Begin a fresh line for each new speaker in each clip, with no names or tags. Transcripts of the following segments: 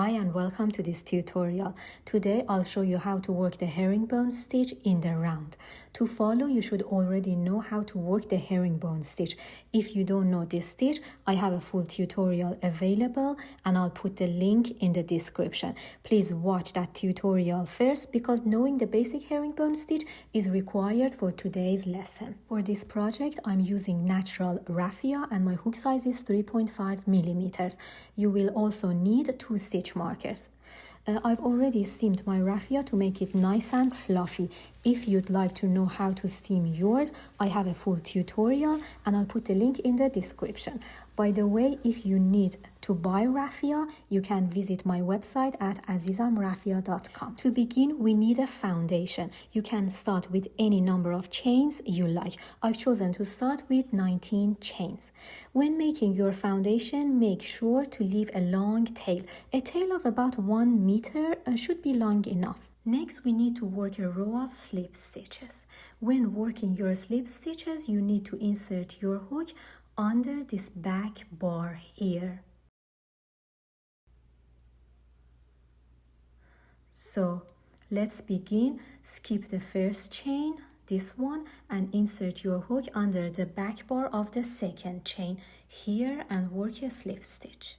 Hi and welcome to this tutorial. Today I'll show you how to work the herringbone stitch in the round. To follow, you should already know how to work the herringbone stitch. If you don't know this stitch, I have a full tutorial available and I'll put the link in the description. Please watch that tutorial first because knowing the basic herringbone stitch is required for today's lesson. For this project, I'm using natural raffia and my hook size is 3.5 millimeters. You will also need 2 stitch markers. I've already steamed my raffia to make it nice and fluffy. If you'd like to know how to steam yours, I have a full tutorial and I'll put the link in the description. By the way, if you need to buy raffia, you can visit my website at azizamraffia.com. To begin, we need a foundation. You can start with any number of chains you like. I've chosen to start with 19 chains. When making your foundation, make sure to leave a long tail. A tail of about 1 meter should be long enough. Next, we need to work a row of slip stitches. When working your slip stitches, you need to insert your hook under this back bar here. So let's begin. Skip the first chain, this one, and insert your hook under the back bar of the second chain here and work a slip stitch.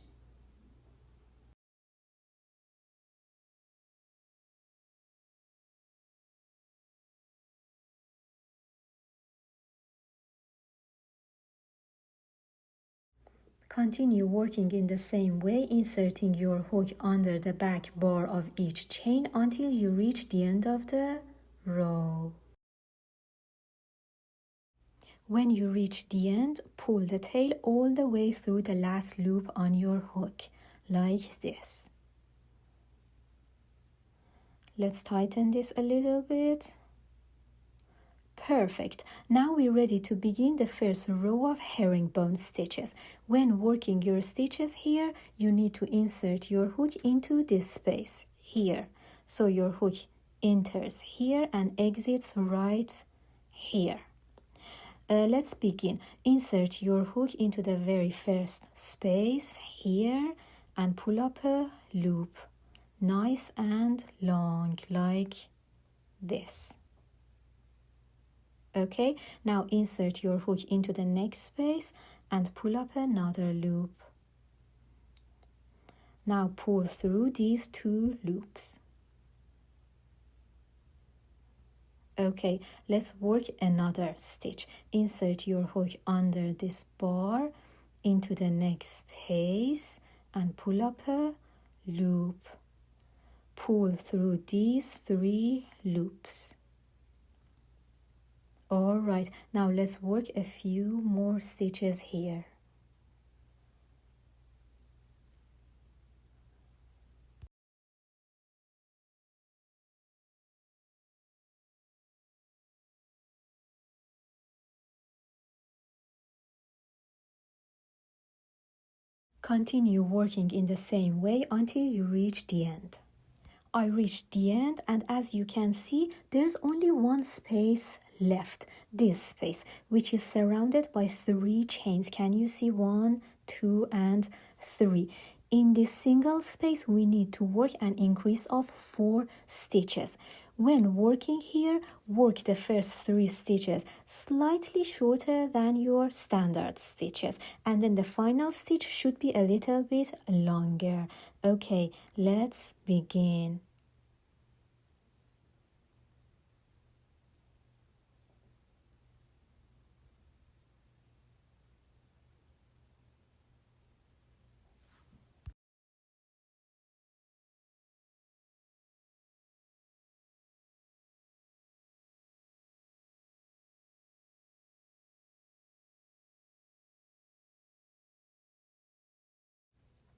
Continue working in the same way, inserting your hook under the back bar of each chain until you reach the end of the row. When you reach the end, pull the tail all the way through the last loop on your hook, like this. Let's tighten this a little bit. Perfect. Now we're ready to begin the first row of herringbone stitches. When working your stitches here, you need to insert your hook into this space here. So your hook enters here and exits right here. Let's begin. Insert your hook into the very first space here and pull up a loop. Nice and long, like this. Okay, now insert your hook into the next space and pull up another loop. Now pull through these 2 loops. Okay, let's work another stitch. Insert your hook under this bar into the next space and pull up a loop. Pull through these 3 loops. All right, now let's work a few more stitches here. Continue working in the same way until you reach the end. I reached the end and as you can see, there's only 1 space left, this space, which is surrounded by 3 chains. Can you see 1, 2, and 3? In this single space, we need to work an increase of 4 stitches. When working here, work the first 3 stitches slightly shorter than your standard stitches, and then the final stitch should be a little bit longer. Okay, let's begin.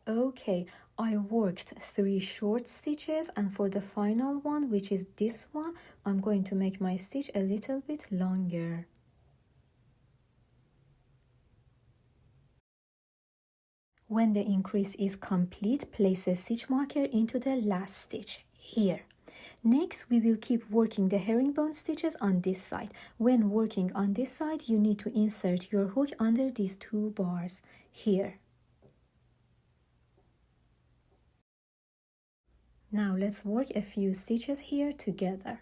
Okay, I worked 3 short stitches and for the final one, which is this one, I'm going to make my stitch a little bit longer. When the increase is complete, place a stitch marker into the last stitch here. Next, we will keep working the herringbone stitches on this side. When working on this side, you need to insert your hook under these 2 bars here. Now let's work a few stitches here together.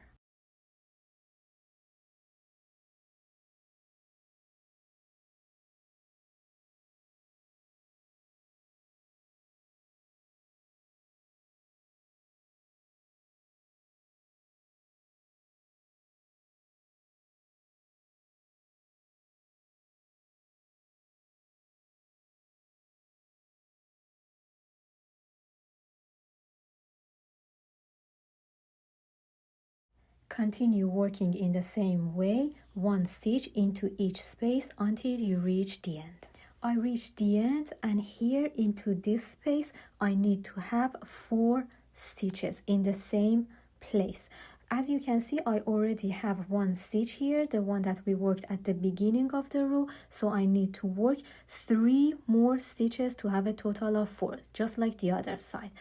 Continue working in the same way, one stitch into each space until you reach the end. I reached the end, and here into this space I need to have 4 stitches in the same place. As you can see, I already have 1 stitch here, the one that we worked at the beginning of the row, so I need to work 3 more stitches to have a total of 4, just like the other side.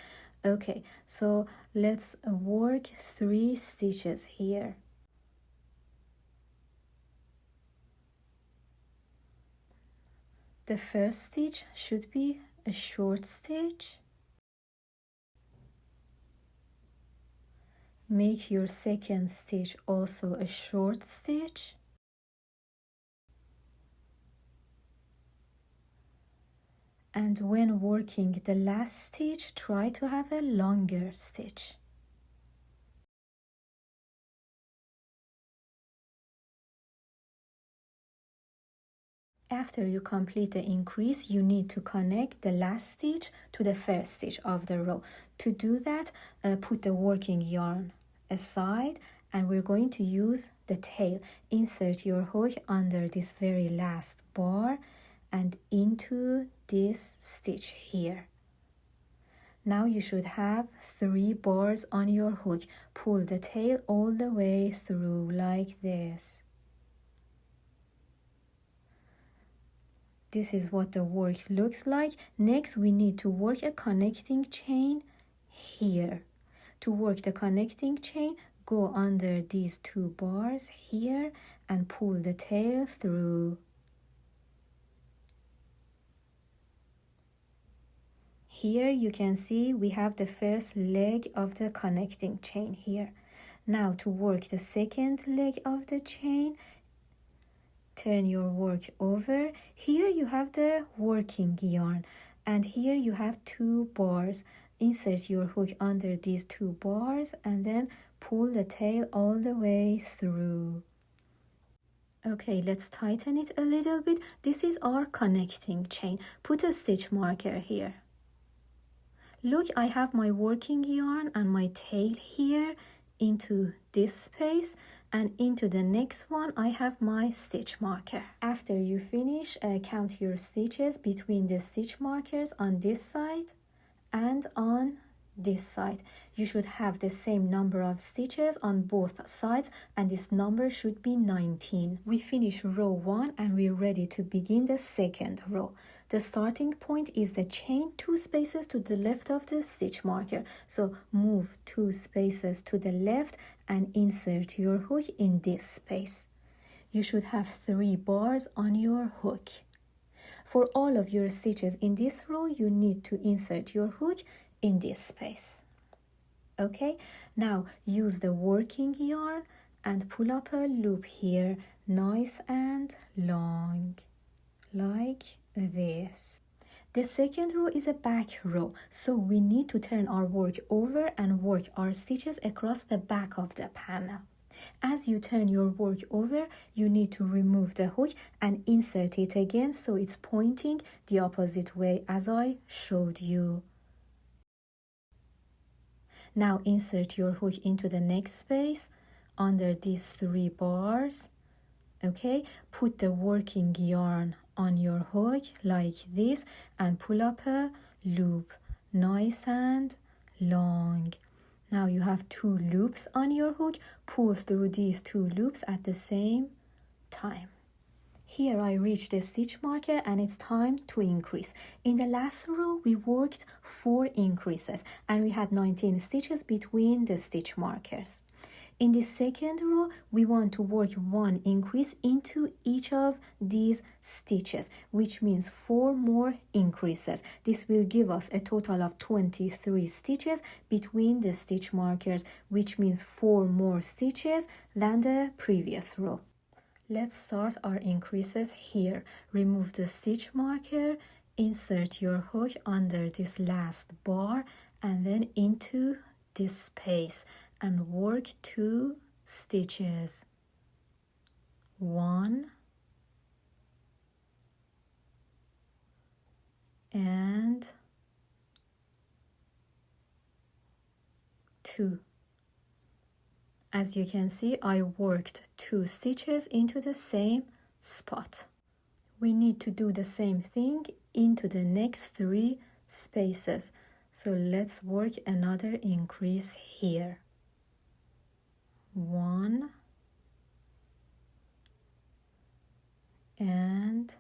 Okay, so let's work 3 stitches here. The first stitch should be a short stitch. Make your second stitch also a short stitch. And when working the last stitch, try to have a longer stitch. After you complete the increase, you need to connect the last stitch to the first stitch of the row. To do that, put the working yarn aside, and we're going to use the tail. Insert your hook under this very last bar and into this stitch here. Now you should have 3 bars on your hook. Pull the tail all the way through like this. This is what the work looks like. Next, we need to work a connecting chain here. To work the connecting chain, go under these 2 bars here and pull the tail through. Here you can see we have the first leg of the connecting chain here. Now to work the second leg of the chain, turn your work over. Here you have the working yarn, and here you have 2 bars. Insert your hook under these 2 bars and then pull the tail all the way through. Okay, let's tighten it a little bit. This is our connecting chain. Put a stitch marker here. Look, I have my working yarn and my tail here into this space, and into the next one I have my stitch marker. After you finish, count your stitches between the stitch markers on this side and on this side. You should have the same number of stitches on both sides, and this number should be 19. We finish row 1 and we're ready to begin the second row. The starting point is the chain 2 spaces to the left of the stitch marker. So move 2 spaces to the left and insert your hook in this space. You should have 3 bars on your hook. For all of your stitches in this row, you need to insert your hook in this space. Okay, now use the working yarn and pull up a loop here, nice and long, like this. The second row is a back row, so we need to turn our work over and work our stitches across the back of the panel. As you turn your work over, you need to remove the hook and insert it again so it's pointing the opposite way as I showed you. Now insert your hook into the next space under these 3 bars. Okay, put the working yarn on your hook like this and pull up a loop, nice and long. Now you have 2 loops on your hook. Pull through these 2 loops at the same time. Here I reached the stitch marker and it's time to increase. In the last row we worked 4 increases and we had 19 stitches between the stitch markers. In the second row we want to work 1 increase into each of these stitches, which means 4 more increases. This will give us a total of 23 stitches between the stitch markers, which means 4 more stitches than the previous row. Let's start our increases here. Remove the stitch marker, insert your hook under this last bar and then into this space and work 2 stitches. 1 and 2. As you can see, I worked 2 stitches into the same spot. We need to do the same thing into the next 3 spaces. So let's work another increase here. 1 and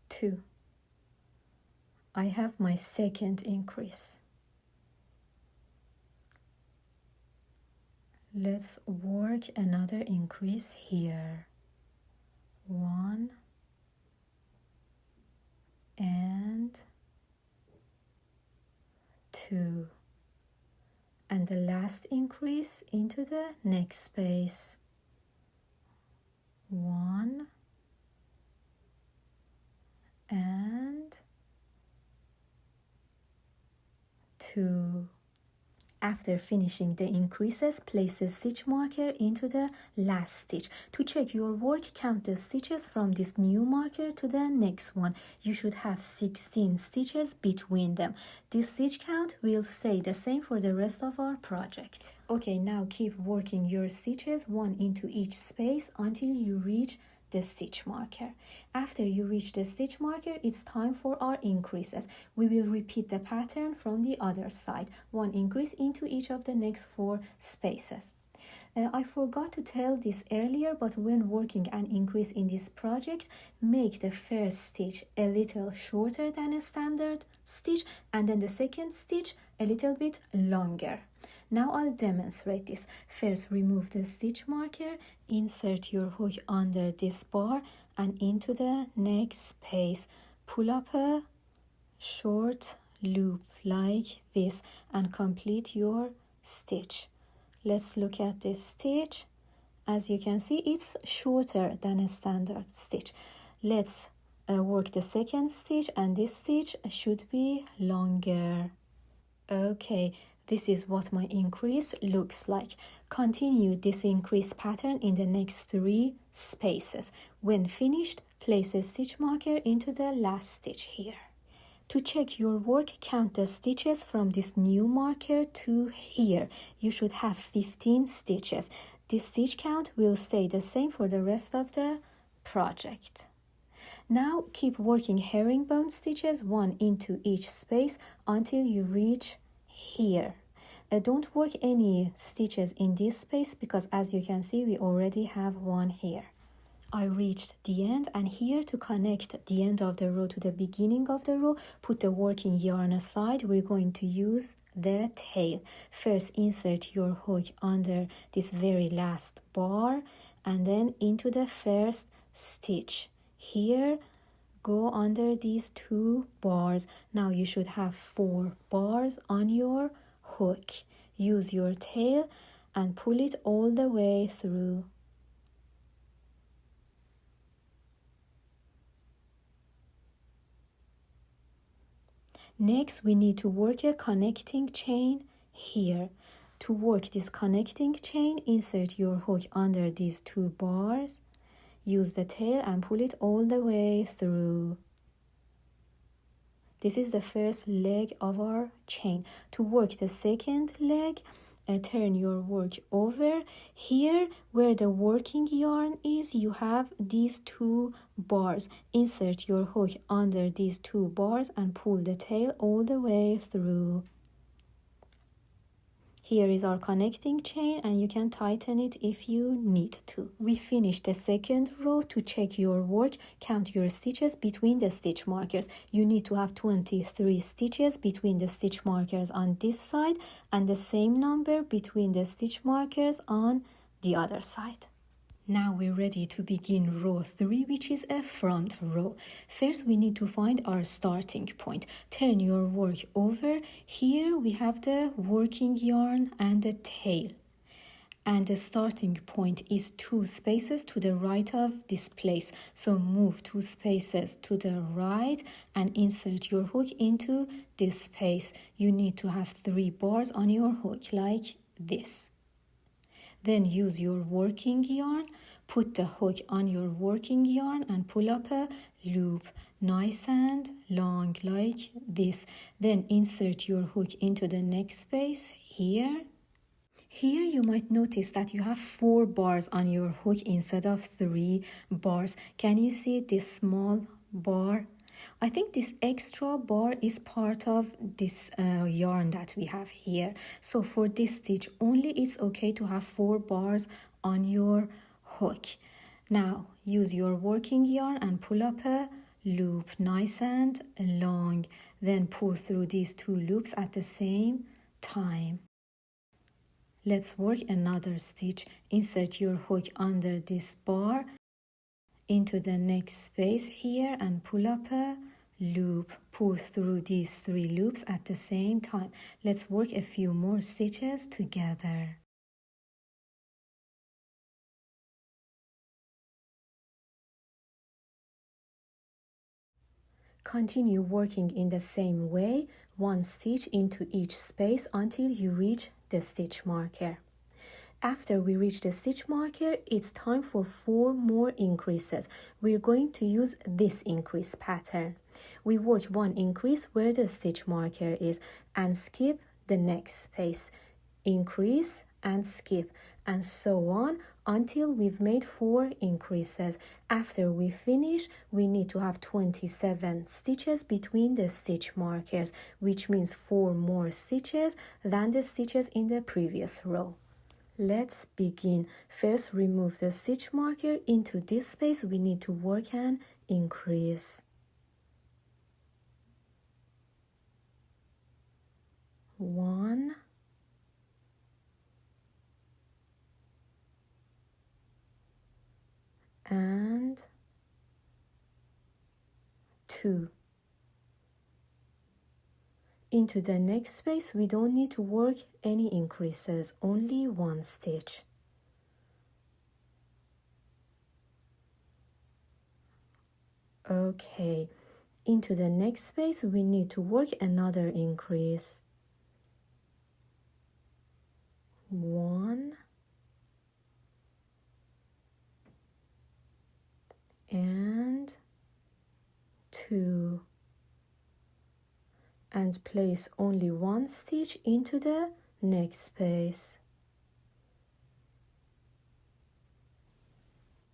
2. I have my second increase. Let's work another increase here. 1 and 2. And the last increase into the next space. 1 and 2. After finishing the increases, place a stitch marker into the last stitch. To check your work, count the stitches from this new marker to the next one. You should have 16 stitches between them. This stitch count will stay the same for the rest of our project. Okay, now keep working your stitches 1 into each space until you reach the stitch marker. After you reach the stitch marker, it's time for our increases. We will repeat the pattern from the other side. 1 increase into each of the next 4 spaces. I forgot to tell this earlier, but when working an increase in this project, make the first stitch a little shorter than a standard stitch and then the second stitch a little bit longer. Now I'll demonstrate this. First, remove the stitch marker, insert your hook under this bar and into the next space. Pull up a short loop like this and complete your stitch. Let's look at this stitch. As you can see, it's shorter than a standard stitch. Let's work the second stitch and this stitch should be longer. Okay, this is what my increase looks like. Continue this increase pattern in the next 3 spaces. When finished, place a stitch marker into the last stitch here. To check your work, count the stitches from this new marker to here. You should have 15 stitches. This stitch count will stay the same for the rest of the project. Now keep working herringbone stitches 1 into each space until you reach here. Don't work any stitches in this space because as you can see we already have 1 here. I reached the end, and here to connect the end of the row to the beginning of the row, put the working yarn aside. We're going to use the tail. First insert your hook under this very last bar and then into the first stitch. Here go under these 2 bars. Now you should have 4 bars on your hook. Use your tail and pull it all the way through. Next, we need to work a connecting chain here. To work this connecting chain, insert your hook under these 2 bars. Use the tail and pull it all the way through. This is the first leg of our chain. To work the second leg, turn your work over. Here where the working yarn is, you have these 2 bars. Insert your hook under these 2 bars and pull the tail all the way through. Here is our connecting chain and you can tighten it if you need to. We finished the second row. To check your work, count your stitches between the stitch markers. You need to have 23 stitches between the stitch markers on this side and the same number between the stitch markers on the other side. Now we're ready to begin row 3, which is a front row. First, we need to find our starting point. Turn your work over. Here we have the working yarn and the tail. And the starting point is 2 spaces to the right of this place. So move 2 spaces to the right and insert your hook into this space. You need to have 3 bars on your hook like this. Then use your working yarn, put the hook on your working yarn and pull up a loop, nice and long like this. Then insert your hook into the next space here. Here you might notice that you have 4 bars on your hook instead of 3 bars. Can you see this small bar? I think this extra bar is part of this yarn that we have here. So for this stitch only, it's okay to have 4 bars on your hook. Now use your working yarn and pull up a loop, nice and long. Then pull through these 2 loops at the same time. Let's work another stitch. Insert your hook under this bar into the next space here and pull up a loop. Pull through these 3 loops at the same time. Let's work a few more stitches together. Continue working in the same way, 1 stitch into each space until you reach the stitch marker. After we reach the stitch marker, it's time for 4 more increases. We're going to use this increase pattern. We work 1 increase where the stitch marker is and skip the next space. Increase and skip and so on until we've made 4 increases. After we finish, we need to have 27 stitches between the stitch markers, which means 4 more stitches than the stitches in the previous row. Let's begin. First, remove the stitch marker. Into this space, we need to work an increase. 1, and 2. Into the next space, we don't need to work any increases, only 1 stitch. Okay, into the next space, we need to work another increase. 1 and 2. And place only 1 stitch into the next space.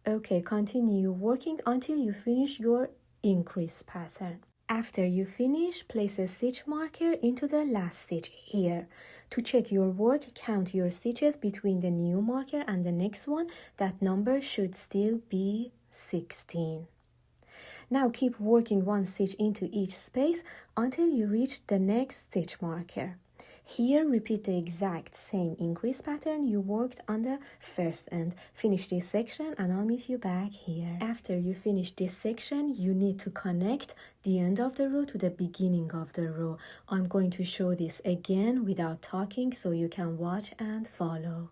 Okay, continue working until you finish your increase pattern. After you finish, place a stitch marker into the last stitch here. To check your work, count your stitches between the new marker and the next one. That number should still be 16. Now keep working 1 stitch into each space until you reach the next stitch marker. Here, repeat the exact same increase pattern you worked on the first end. Finish this section and I'll meet you back here. After you finish this section, you need to connect the end of the row to the beginning of the row. I'm going to show this again without talking so you can watch and follow.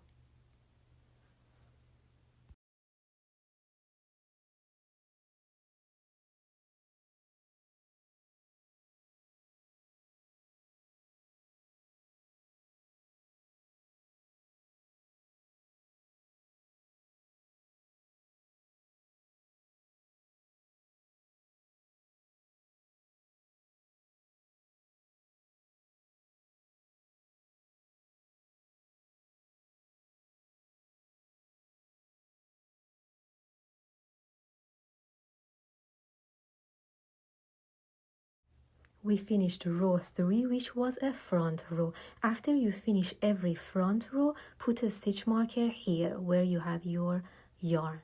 We finished row 3, which was a front row. After you finish every front row, put a stitch marker here where you have your yarn.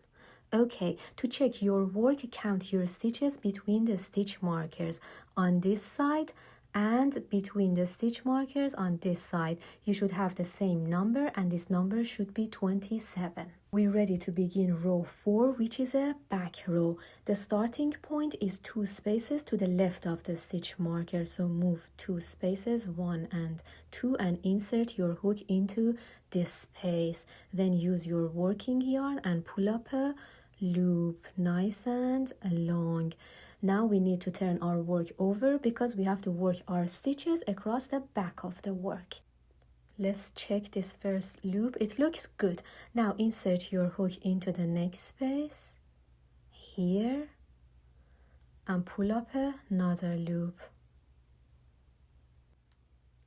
Okay, to check your work, count your stitches between the stitch markers on this side and between the stitch markers on this side. You should have the same number, and this number should be 27. We're ready to begin row 4, which is a back row. The starting point is 2 spaces to the left of the stitch marker, so move 2 spaces, 1 and 2, and insert your hook into this space. Then use your working yarn and pull up a loop, nice and long. Now we need to turn our work over because we have to work our stitches across the back of the work. Let's check this first loop. It looks good. Now insert your hook into the next space here and pull up another loop.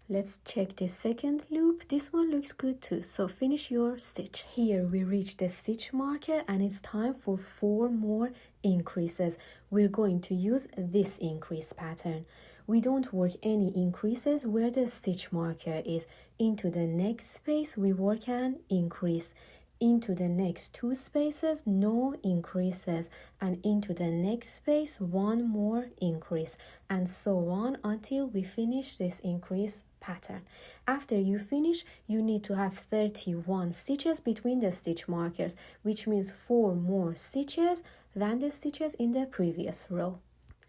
Let's check the second loop. This one looks good too. So finish your stitch. Here we reach the stitch marker and it's time for 4 more increases. We're going to use this increase pattern. We don't work any increases where the stitch marker is. Into the next space we work an increase. Into the next 2 spaces, no increases, and into the next space, 1 more increase, and so on until we finish this increase pattern. After you finish, you need to have 31 stitches between the stitch markers, which means 4 more stitches than the stitches in the previous row.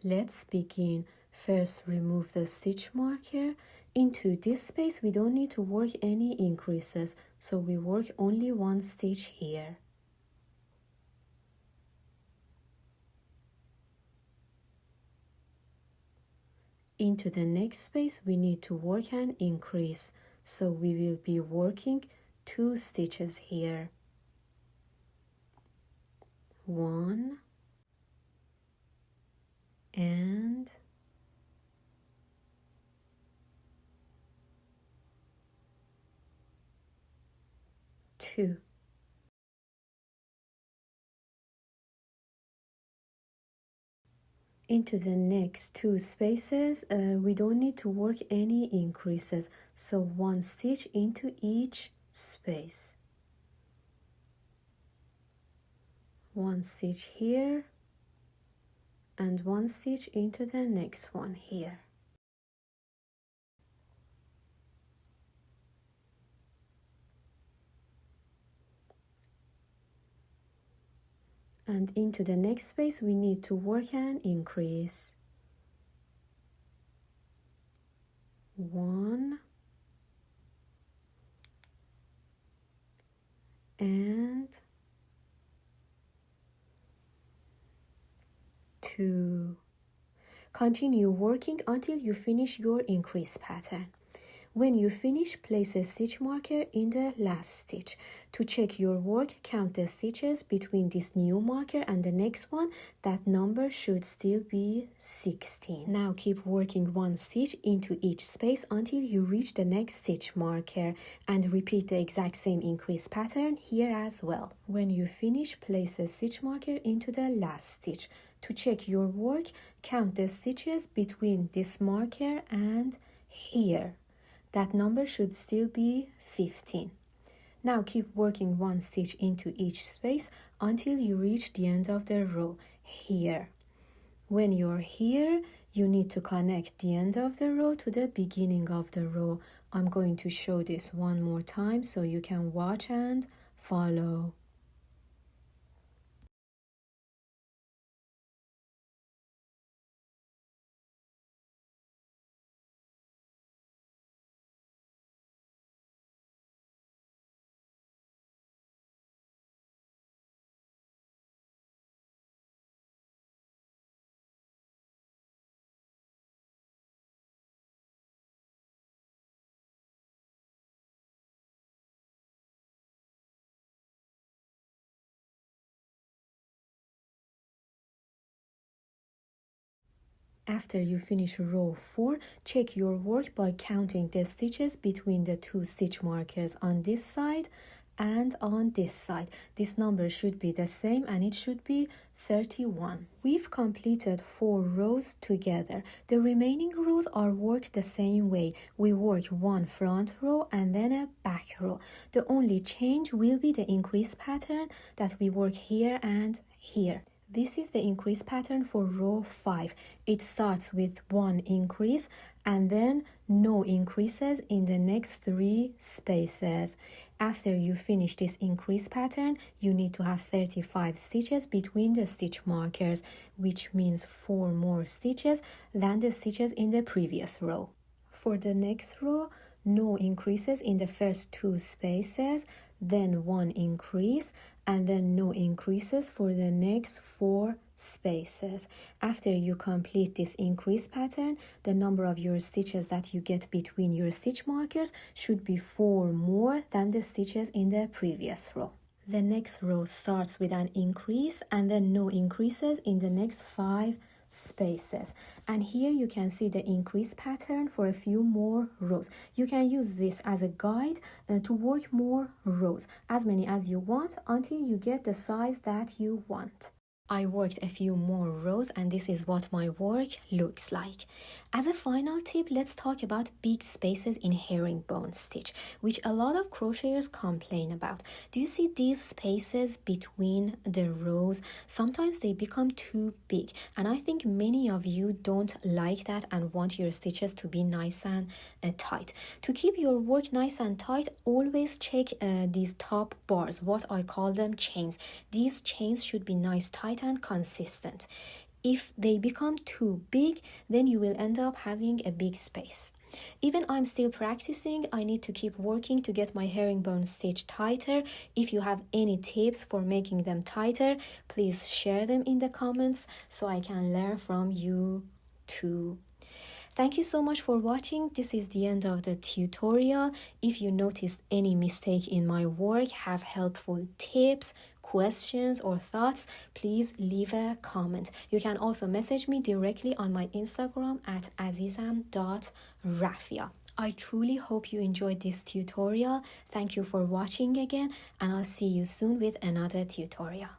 Let's begin. First, remove the stitch marker. Into this space, we don't need to work any increases, so we work only 1 stitch here. Into the next space, we need to work an increase, so we will be working 2 stitches here. 1 and 2. Into the next 2 spaces, we don't need to work any increases, so 1 stitch into each space. 1 stitch here and 1 stitch into the next one here. And into the next space we need to work an increase. 1 and 2. Continue working until you finish your increase pattern. When you finish, place a stitch marker in the last stitch. To check your work, count the stitches between this new marker and the next one. That number should still be 16. Now keep working 1 stitch into each space until you reach the next stitch marker, and repeat the exact same increase pattern here as well. When you finish, place a stitch marker into the last stitch. To check your work, count the stitches between this marker and here. That number should still be 15. Now keep working 1 stitch into each space until you reach the end of the row here. When you're here, you need to connect the end of the row to the beginning of the row. I'm going to show this one more time so you can watch and follow. After you finish row 4, check your work by counting the stitches between the 2 stitch markers on this side and on this side. This number should be the same and it should be 31. We've completed 4 rows together. The remaining rows are worked the same way. We work one front row and then a back row. The only change will be the increase pattern that we work here and here. This is the increase pattern for row 5. It starts with 1 increase and then no increases in the next 3 spaces. After you finish this increase pattern, you need to have 35 stitches between the stitch markers, which means 4 more stitches than the stitches in the previous row. For the next row, no increases in the first 2 spaces, then 1 increase, and then no increases for the next 4 spaces. After you complete this increase pattern, the number of your stitches that you get between your stitch markers should be 4 more than the stitches in the previous row. The next row starts with an increase and then no increases in the next 5 spaces, and here you can see the increase pattern for a few more rows. You can use this as a guide to work more rows, as many as you want, until you get the size that you want. I worked a few more rows and this is what my work looks like. As a final tip, let's talk about big spaces in herringbone stitch, which a lot of crocheters complain about. Do you see these spaces between the rows? Sometimes they become too big, and I think many of you don't like that and want your stitches to be nice and tight. To keep your work nice and tight, always check these top bars, what I call them chains. These chains should be nice, tight and consistent. If they become too big, then you will end up having a big space. Even I'm still practicing. I need to keep working to get my herringbone stitch tighter. If you have any tips for making them tighter, please share them in the comments so I can learn from you too. Thank you so much for watching. This is the end of the tutorial. If you noticed any mistake in my work, have helpful tips, questions or thoughts, please leave a comment. You can also message me directly on my Instagram at azizam.raffia. I truly hope you enjoyed this tutorial. Thank you for watching again, and I'll see you soon with another tutorial.